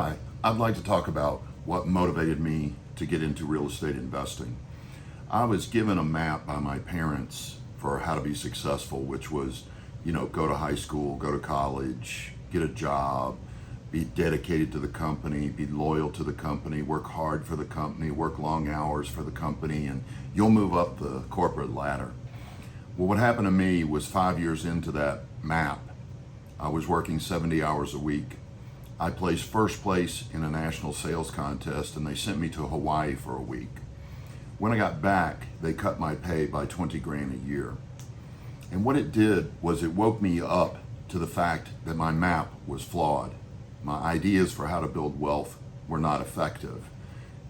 Hi, I'd like to talk about what motivated me to get into real estate investing. I was given a map by my parents for how to be successful, which was, go to high school, go to college, get a job, be dedicated to the company, be loyal to the company, work hard for the company, work long hours for the company, and you'll move up the corporate ladder. Well, what happened to me was 5 years into that map, I was working 70 hours a week. I placed first place in a national sales contest and they sent me to Hawaii for a week. When I got back, they cut my pay by 20 grand a year. And what it did was it woke me up to the fact that my map was flawed. My ideas for how to build wealth were not effective.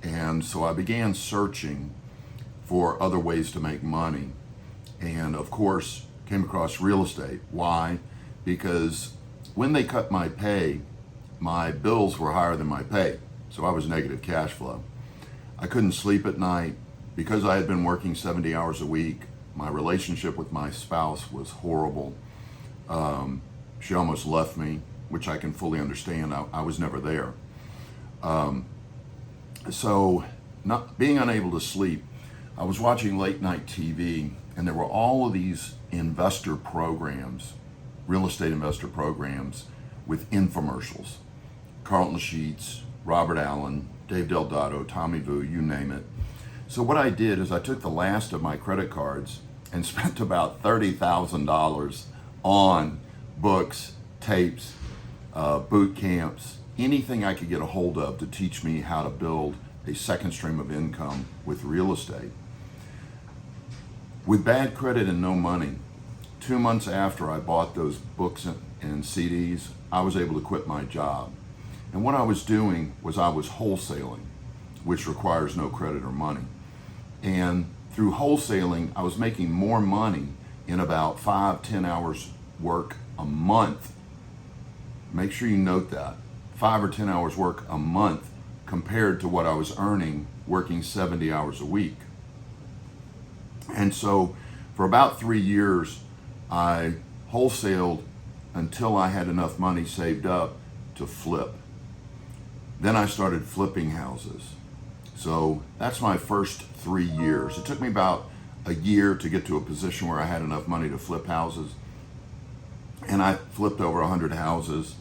And so I began searching for other ways to make money. And of course, came across real estate. Why? Because when they cut my pay, my bills were higher than my pay. So I was negative cash flow. I couldn't sleep at night because I had been working 70 hours a week. My relationship with my spouse was horrible. She almost left me, which I can fully understand. I was never there. So not being unable to sleep, I was watching late night TV and there were all of these investor programs, real estate investor programs with infomercials. Carlton Sheets, Robert Allen, Dave Delgado, Tommy Vu, you name it. So what I did is I took the last of my credit cards and spent about $30,000 on books, tapes, boot camps, anything I could get a hold of to teach me how to build a second stream of income with real estate. With bad credit and no money, 2 months after I bought those books and CDs, I was able to quit my job. And what I was doing was I was wholesaling, which requires no credit or money. And through wholesaling, I was making more money in about 5-10 hours work a month. Make sure you note that. 5 or 10 hours work a month compared to what I was earning working 70 hours a week. And so for about 3 years, I wholesaled until I had enough money saved up to flip. Then I started flipping houses. So that's my first 3 years. It took me about a year to get to a position where I had enough money to flip houses. And I flipped over 100 houses.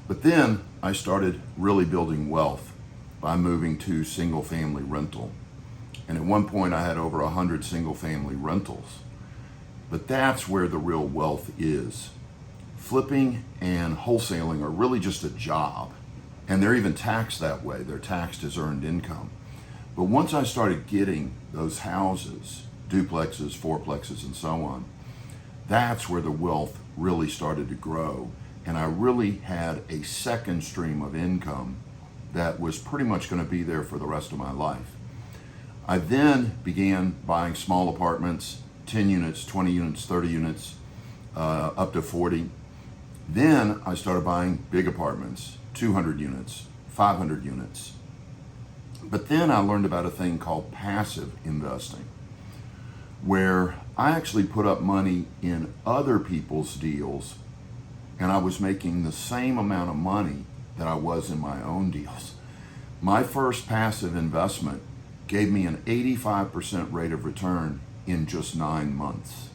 But then I started really building wealth by moving to single family rental. And at one point I had over 100 single family rentals. But that's where the real wealth is. Flipping and wholesaling are really just a job. And they're even taxed that way. They're taxed as earned income. But once I started getting those houses, duplexes, fourplexes, and so on, that's where the wealth really started to grow. And I really had a second stream of income that was pretty much going to be there for the rest of my life. I then began buying small apartments, 10 units, 20 units, 30 units, up to 40. Then I started buying big apartments, 200 units, 500 units. But then I learned about a thing called passive investing, where I actually put up money in other people's deals and I was making the same amount of money that I was in my own deals. My first passive investment gave me an 85% rate of return in just 9 months.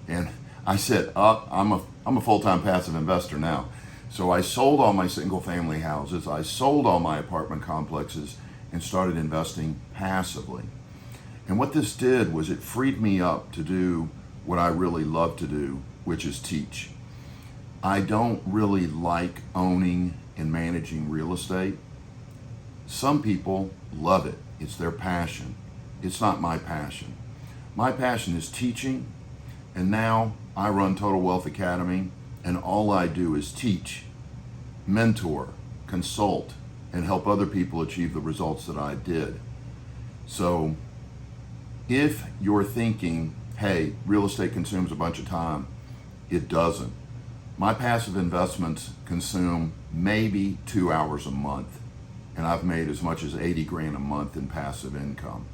And I said, I'm a full-time passive investor now. So I sold all my single family houses, I sold all my apartment complexes and started investing passively. And what this did was it freed me up to do what I really love to do, which is teach. I don't really like owning and managing real estate. Some people love it. It's their passion. It's not my passion. My passion is teaching, and now I run Total Wealth Academy, and all I do is teach, mentor, consult, and help other people achieve the results that I did. So if you're thinking, hey, real estate consumes a bunch of time, it doesn't. My passive investments consume maybe 2 hours a month, and I've made as much as 80 grand a month in passive income.